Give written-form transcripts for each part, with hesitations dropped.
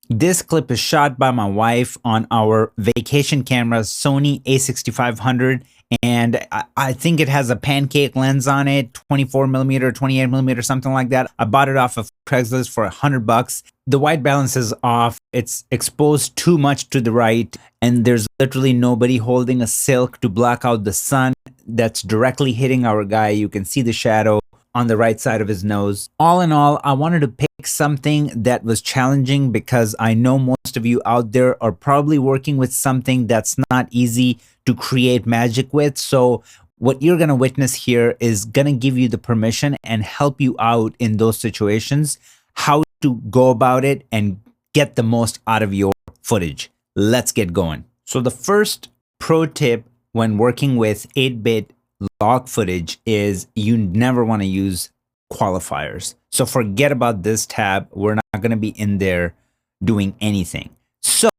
This clip is shot by my wife on our vacation camera, Sony a6500, and I think it has a pancake lens on it, 24 millimeter, 28 millimeter, something like that. I bought it off of Craigslist for $100. The white balance is off. It's exposed too much to the right, and there's literally nobody holding a silk to block out the sun that's directly hitting our guy. You can see the shadow on the right side of his nose. All in all, I wanted to pick something that was challenging because I know most of you out there are probably working with something that's not easy to create magic with. So what you're going to witness here is going to give you the permission and help you out in those situations, how to go about it and get the most out of your footage. Let's get going. So the first pro tip when working with 8-bit log footage is you never want to use qualifiers. So forget about this tab. We're not going to be in there doing anything. So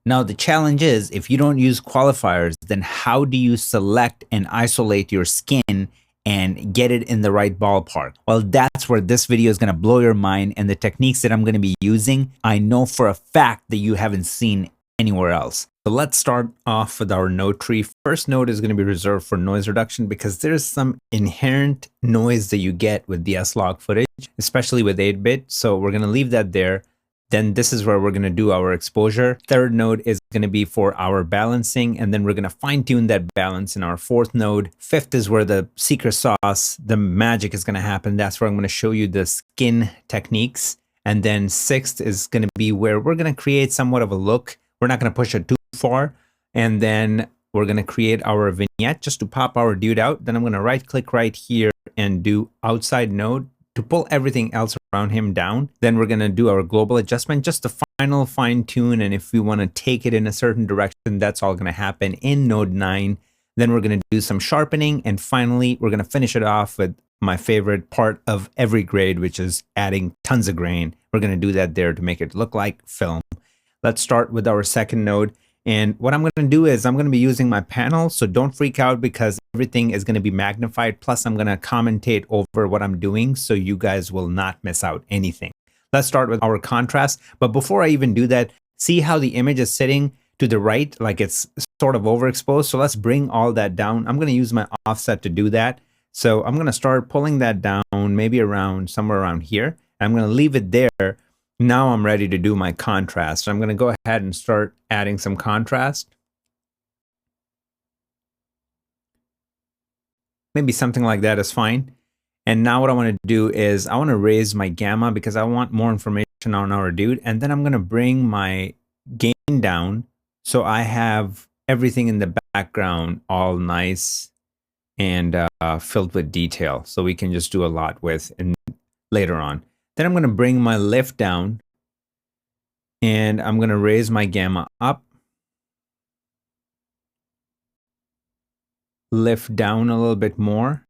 now the challenge is, if you don't use qualifiers, then how do you select and isolate your skin and get it in the right ballpark? Well, that's where this video is going to blow your mind, and the techniques that I'm going to be using, I know for a fact that you haven't seen anywhere else. So let's start off with our node tree. First node is going to be reserved for noise reduction because there's some inherent noise that you get with the S-Log footage, especially with 8-bit. So we're going to leave that there. Then this is where we're going to do our exposure. Third node is going to be for our balancing, and then we're going to fine tune that balance in our fourth node. Fifth is where the secret sauce, the magic is going to happen. That's where I'm going to show you the skin techniques. And then sixth is going to be where we're going to create somewhat of a look. We're not going to push it too far. And then we're going to create our vignette just to pop our dude out. Then I'm going to right click right here and do outside node to pull everything else around him down. Then we're going to do our global adjustment, just the final fine tune. And if we want to take it in a certain direction, that's all going to happen in node 9. Then we're going to do some sharpening. And finally, we're going to finish it off with my favorite part of every grade, which is adding tons of grain. We're going to do that there to make it look like film. Let's start with our second node. And what I'm going to do is I'm going to be using my panel. So don't freak out because everything is going to be magnified. Plus, I'm going to commentate over what I'm doing so you guys will not miss out anything. Let's start with our contrast. But before I even do that, see how the image is sitting to the right, like it's sort of overexposed. So let's bring all that down. I'm going to use my offset to do that. So I'm going to start pulling that down, maybe around somewhere around here. I'm going to leave it there. Now I'm ready to do my contrast. So I'm going to go ahead and start adding some contrast. Maybe something like that is fine. And now what I want to do is I want to raise my gamma because I want more information on our dude. And then I'm going to bring my gain down so I have everything in the background all nice and filled with detail. So we can just do a lot with and later on. Then I'm going to bring my lift down and I'm going to raise my gamma up, lift down a little bit more,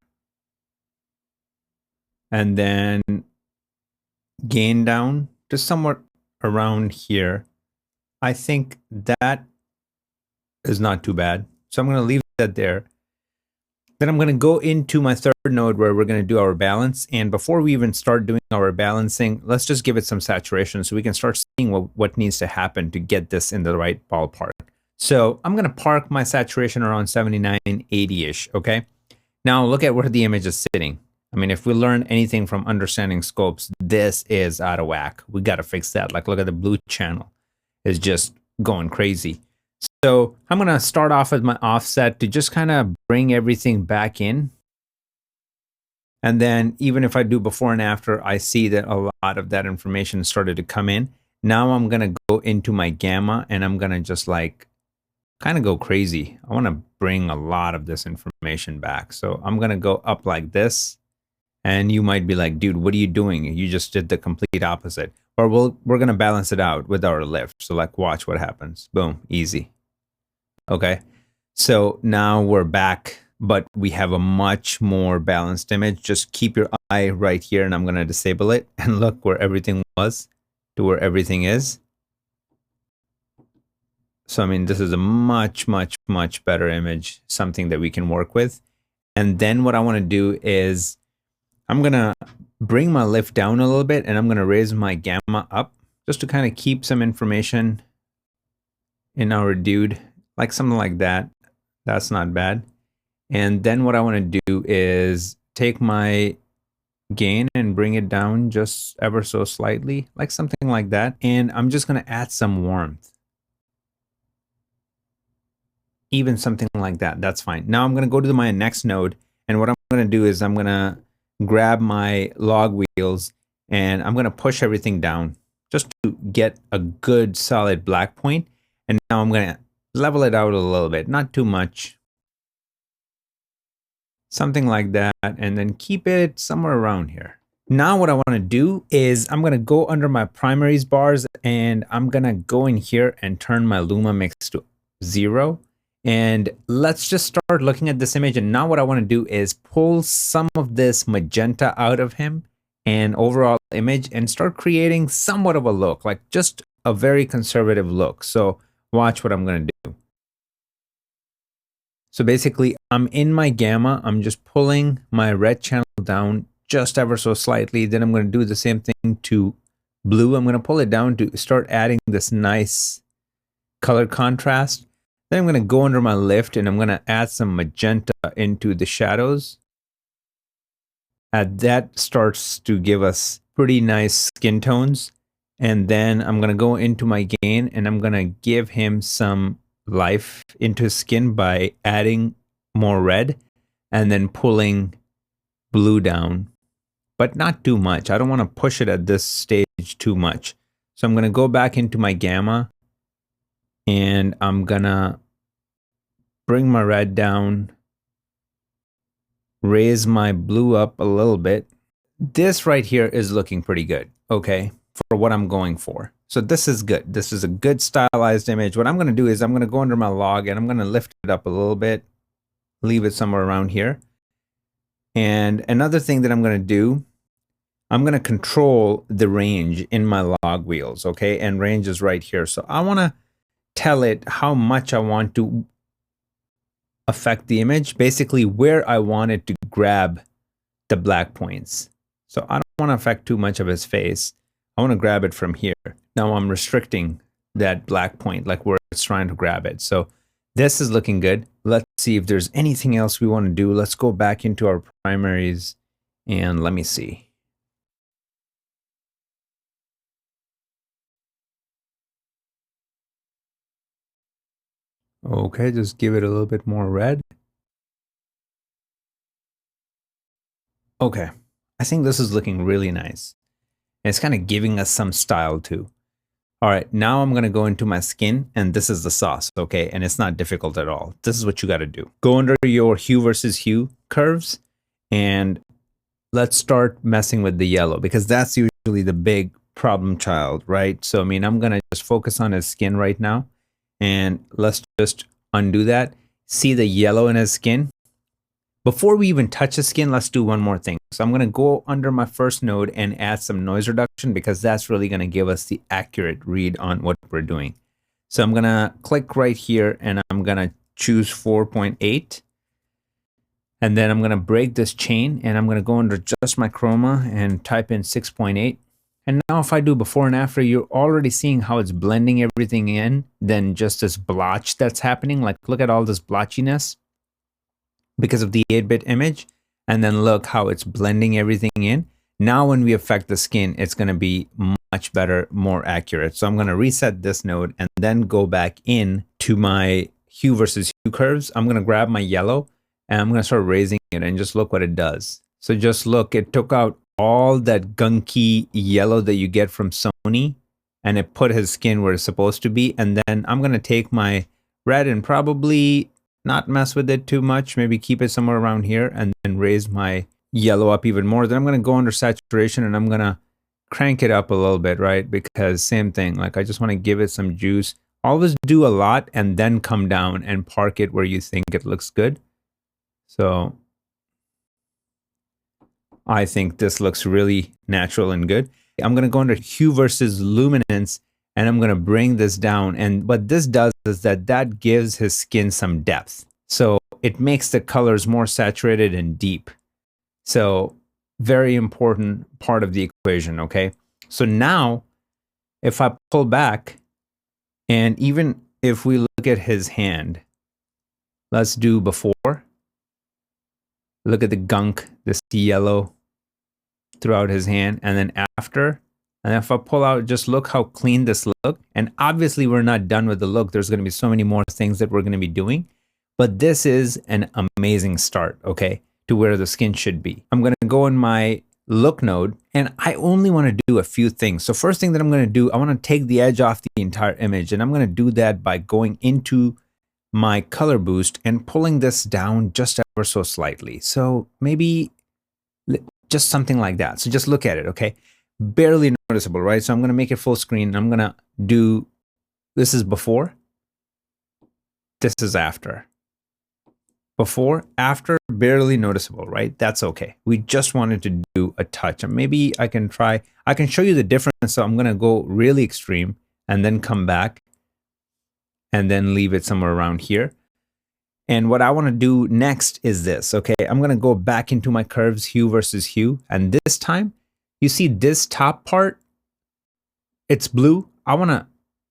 and then gain down to somewhat around here. I think that is not too bad. So I'm going to leave that there. Then I'm going to go into my third node where we're going to do our balance. And before we even start doing our balancing, let's just give it some saturation so we can start seeing what needs to happen to get this in the right ballpark. So I'm going to park my saturation around 79, 80-ish, okay? Now look at where the image is sitting. I mean, if we learn anything from understanding scopes, this is out of whack. We got to fix that. Like, look at the blue channel. It's just going crazy. So I'm going to start off with my offset to just kind of bring everything back in. And then even if I do before and after, I see that a lot of that information started to come in. Now I'm going to go into my gamma and I'm going to just like kind of go crazy. I want to bring a lot of this information back. So I'm going to go up like this. And you might be like, dude, what are you doing? You just did the complete opposite. Or we're going to balance it out with our lift. So like, watch what happens. Boom, easy. Okay, so now we're back, but we have a much more balanced image. Just keep your eye right here and I'm going to disable it and look where everything was to where everything is. So, I mean, this is a much, much, much better image, something that we can work with. And then what I want to do is I'm going to bring my lift down a little bit and I'm going to raise my gamma up just to kind of keep some information in our dude, like something like that. That's not bad. And then what I want to do is take my gain and bring it down just ever so slightly, like something like that. And I'm just going to add some warmth. Even something like that, that's fine. Now I'm going to go to my next node, and what I'm going to do is I'm going to grab my log wheels and I'm going to push everything down just to get a good solid black point. And now I'm going to level it out a little bit, not too much. Something like that, and then keep it somewhere around here. Now what I want to do is I'm going to go under my primaries bars and I'm going to go in here and turn my Luma mix to 0. And let's just start looking at this image. And now what I want to do is pull some of this magenta out of him and overall image and start creating somewhat of a look, like just a very conservative look. So watch what I'm going to do. So basically I'm in my gamma. I'm just pulling my red channel down just ever so slightly. Then I'm going to do the same thing to blue. I'm going to pull it down to start adding this nice color contrast. Then I'm going to go under my lift and I'm going to add some magenta into the shadows. And that starts to give us pretty nice skin tones. And then I'm going to go into my gain and I'm going to give him some life into his skin by adding more red and then pulling blue down, but not too much. I don't want to push it at this stage too much. So I'm going to go back into my gamma. And I'm gonna bring my red down, raise my blue up a little bit. This right here is looking pretty good, okay, for what I'm going for. So this is good. This is a good stylized image. What I'm gonna do is I'm gonna go under my log and I'm gonna lift it up a little bit, leave it somewhere around here. And another thing that I'm gonna do, I'm gonna control the range in my log wheels, okay? And range is right here. So I wanna tell it how much I want to affect the image, basically where I want it to grab the black points. So I don't want to affect too much of his face. I want to grab it from here. Now I'm restricting that black point, like where it's trying to grab it. So this is looking good. Let's see if there's anything else we want to do. Let's go back into our primaries and let me see. Okay, just give it a little bit more red. Okay, I think this is looking really nice. And it's kind of giving us some style too. All right, now I'm gonna go into my skin and this is the sauce, okay? And it's not difficult at all. This is what you gotta do. Go under your hue versus hue curves and let's start messing with the yellow because that's usually the big problem child, right? So, I mean, I'm gonna just focus on his skin right now. And let's just undo that. See the yellow in his skin? Before we even touch the skin, let's do one more thing. So I'm going to go under my first node and add some noise reduction because that's really going to give us the accurate read on what we're doing. So I'm going to click right here and I'm going to choose 4.8. And then I'm going to break this chain and I'm going to go under just my chroma and type in 6.8. And now if I do before and after, you're already seeing how it's blending everything in, then just this blotch that's happening. Like look at all this blotchiness because of the 8-bit image. And then look how it's blending everything in. Now when we affect the skin, it's going to be much better, more accurate. So I'm going to reset this node and then go back in to my hue versus hue curves. I'm going to grab my yellow and I'm going to start raising it and just look what it does. So just look, it took out all that gunky yellow that you get from Sony and it put his skin where it's supposed to be. And then I'm going to take my red and probably not mess with it too much, maybe keep it somewhere around here and then raise my yellow up even more. Then I'm going to go under saturation and I'm going to crank it up a little bit, right? Because same thing, like I just want to give it some juice. Always do a lot and then come down and park it where you think it looks good. So I think this looks really natural and good. I'm going to go under hue versus luminance and I'm going to bring this down. And what this does is that gives his skin some depth. So it makes the colors more saturated and deep. So very important part of the equation, okay? So now if I pull back, and even if we look at his hand, let's do before. Look at the gunk, this yellow throughout his hand, and then after. And if I pull out, just look how clean this look. And obviously we're not done with the look. There's going to be so many more things that we're going to be doing. But this is an amazing start, okay, to where the skin should be. I'm going to go in my look node, and I only want to do a few things. So first thing that I'm going to do, I want to take the edge off the entire image, and I'm going to do that by going into my color boost and pulling this down just ever so slightly. So maybe just something like that. So just look at it, okay? Barely noticeable, right? So I'm going to make it full screen. I'm going to do, this is before, this is after. Before, after, barely noticeable, right? That's okay. We just wanted to do a touch. And maybe I can show you the difference. So I'm going to go really extreme and then come back and then leave it somewhere around here. And what I want to do next is this, okay? I'm going to go back into my curves, hue versus hue. And this time, you see this top part, it's blue. I want to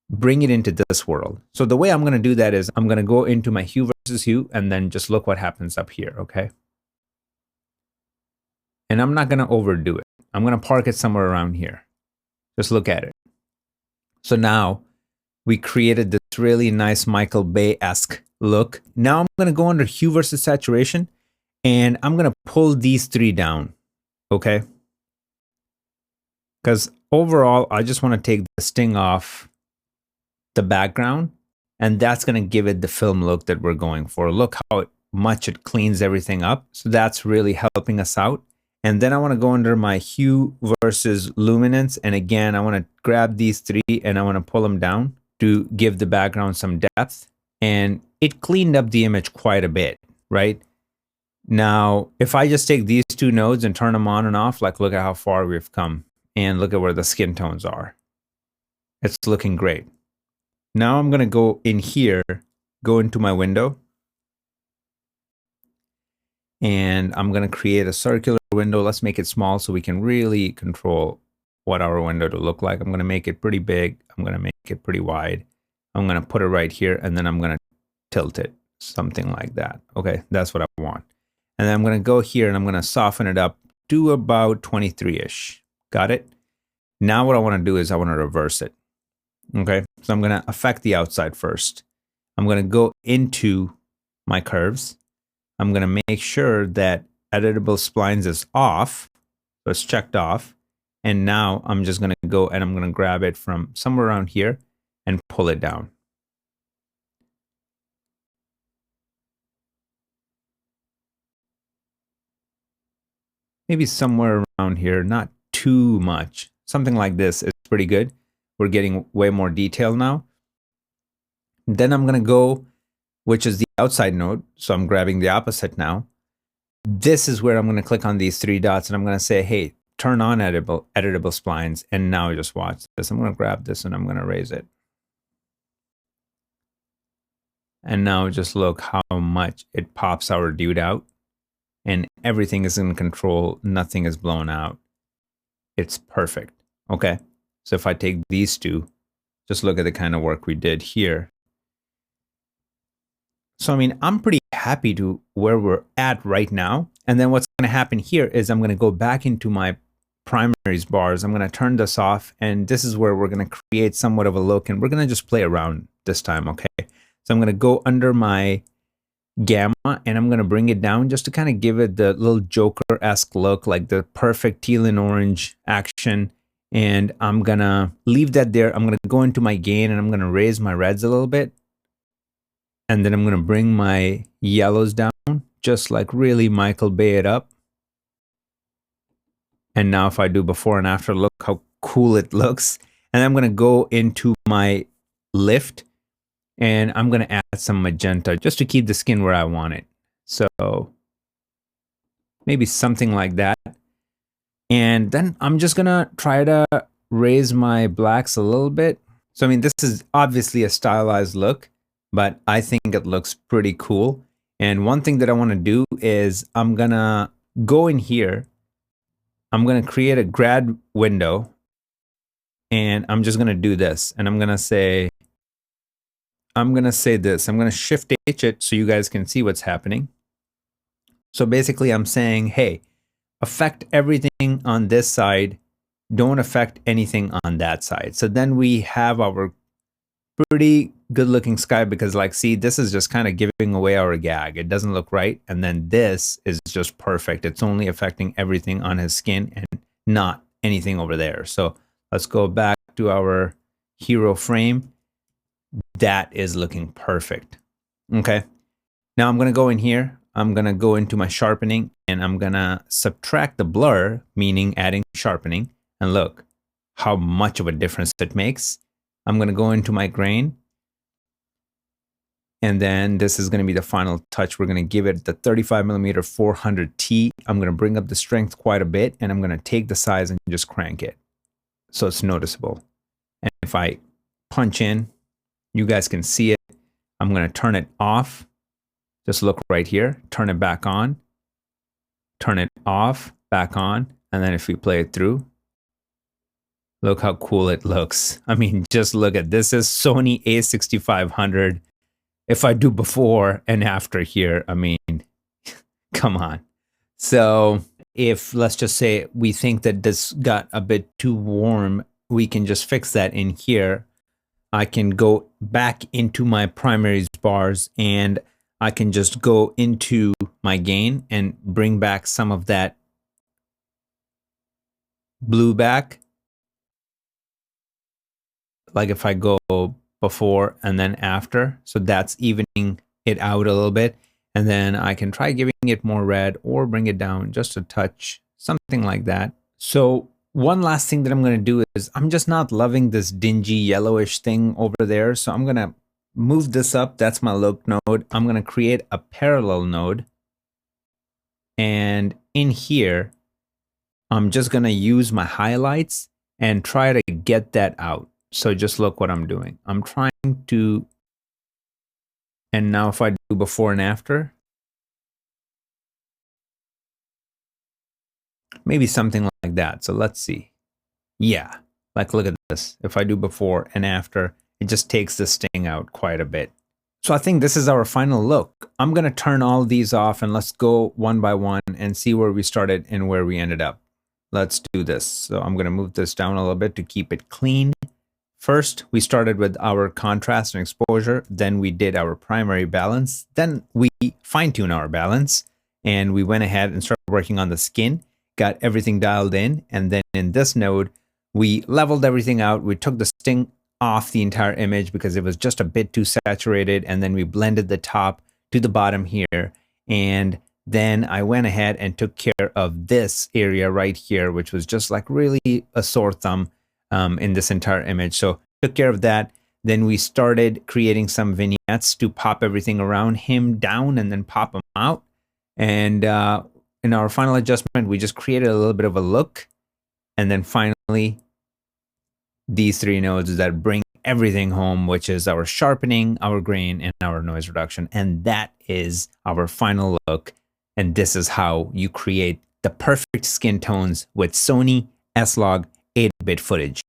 bring it into this world. So the way I'm going to do that is I'm going to go into my hue versus hue and then just look what happens up here, okay? And I'm not going to overdo it. I'm going to park it somewhere around here. Just look at it. So now we created this really nice Michael Bay-esque look. Now I'm going to go under hue versus saturation and I'm going to pull these three down, okay? Because overall, I just want to take the sting off the background, and that's going to give it the film look that we're going for. Look how much it cleans everything up. So that's really helping us out. And then I want to go under my hue versus luminance. And again, I want to grab these three and I want to pull them down to give the background some depth. And it cleaned up the image quite a bit, right? Now, if I just take these two nodes and turn them on and off, like look at how far we've come. And look at where the skin tones are. It's looking great. Now I'm going to go in here, go into my window. And I'm going to create a circular window. Let's make it small so we can really control what our window to look like. I'm going to make it pretty big. I'm going to make it pretty wide. I'm going to put it right here and then I'm going to tilt it, something like that. Okay, that's what I want. And then I'm going to go here and I'm going to soften it up to about 23-ish. Got it? Now what I want to do is I want to reverse it. Okay, so I'm going to affect the outside first. I'm going to go into my curves. I'm going to make sure that editable splines is off. So it's checked off. And now I'm just going to go and I'm going to grab it from somewhere around here and pull it down. Maybe somewhere around here, not too much. Something like this is pretty good. We're getting way more detail now. Then I'm going to go, which is the outside node. So I'm grabbing the opposite now. This is where I'm going to click on these three dots and I'm going to say, hey, turn on editable splines. And now just watch this. I'm going to grab this and I'm going to raise it. And now just look how much it pops our dude out. And everything is in control. Nothing is blown out. It's perfect. Okay. So if I take these two, just look at the kind of work we did here. So, I mean, I'm pretty happy to where we're at right now. And then what's going to happen here is I'm going to go back into my primaries bars. I'm going to turn this off. And this is where we're going to create somewhat of a look. And we're going to just play around this time. Okay. So I'm going to go under my gamma and I'm going to bring it down just to kind of give it the little Joker-esque look, like the perfect teal and orange action. And I'm going to leave that there. I'm going to go into my gain and I'm going to raise my reds a little bit. And then I'm going to bring my yellows down, just like really Michael Bay it up. And now if I do before and after, look how cool it looks. And I'm going to go into my lift and I'm going to add some magenta just to keep the skin where I want it. So maybe something like that. And then I'm just going to try to raise my blacks a little bit. So, I mean, this is obviously a stylized look, but I think it looks pretty cool. And one thing that I want to do is I'm going to go in here. I'm going to create a grad window. And I'm just going to do this. And I'm going to say this. I'm going to Shift H it so you guys can see what's happening. So basically I'm saying, hey, affect everything on this side. Don't affect anything on that side. So then we have our pretty good looking sky, because like, see, this is just kind of giving away our gag. It doesn't look right. And then this is just perfect. It's only affecting everything on his skin and not anything over there. So let's go back to our hero frame. That is looking perfect. Okay. Now I'm going to go in here. I'm going to go into my sharpening and I'm going to subtract the blur, meaning adding sharpening. And look how much of a difference it makes. I'm going to go into my grain. And then this is going to be the final touch. We're going to give it the 35mm 400T. I'm going to bring up the strength quite a bit. And I'm going to take the size and just crank it so it's noticeable. And if I punch in, you guys can see it. I'm going to turn it off. Just look right here, turn it back on, turn it off, back on. And then if we play it through, look how cool it looks. I mean, just look at this. Is Sony a6500. If I do before and after here, I mean, come on. So if, let's just say, we think that this got a bit too warm, we can just fix that in here. I can go back into my primaries bars and I can just go into my gain and bring back some of that blue back. Like if I go before and then after, so that's evening it out a little bit. And then I can try giving it more red or bring it down just a touch, something like that. So one last thing that I'm going to do is I'm just not loving this dingy yellowish thing over there. So I'm going to move this up. That's my look node. I'm going to create a parallel node. And in here, I'm just going to use my highlights and try to get that out. So just look what I'm doing. I'm trying to, and now if I do before and after, maybe something like that. So let's see. Yeah, like look at this. If I do before and after, it just takes the sting out quite a bit. So I think this is our final look. I'm going to turn all these off and let's go one by one and see where we started and where we ended up. Let's do this. So I'm going to move this down a little bit to keep it clean. First, we started with our contrast and exposure. Then we did our primary balance. Then we fine-tuned our balance and we went ahead and started working on the skin, got everything dialed in. And then in this node, we leveled everything out. We took the sting off the entire image because it was just a bit too saturated. And then we blended the top to the bottom here. And then I went ahead and took care of this area right here, which was just like really a sore thumb in this entire image. So took care of that. Then we started creating some vignettes to pop everything around him down and then pop him out. And in our final adjustment, we just created a little bit of a look. And then finally, these three nodes that bring everything home, which is our sharpening, our grain, and our noise reduction. And that is our final look. And this is how you create the perfect skin tones with Sony S-Log 8-bit footage.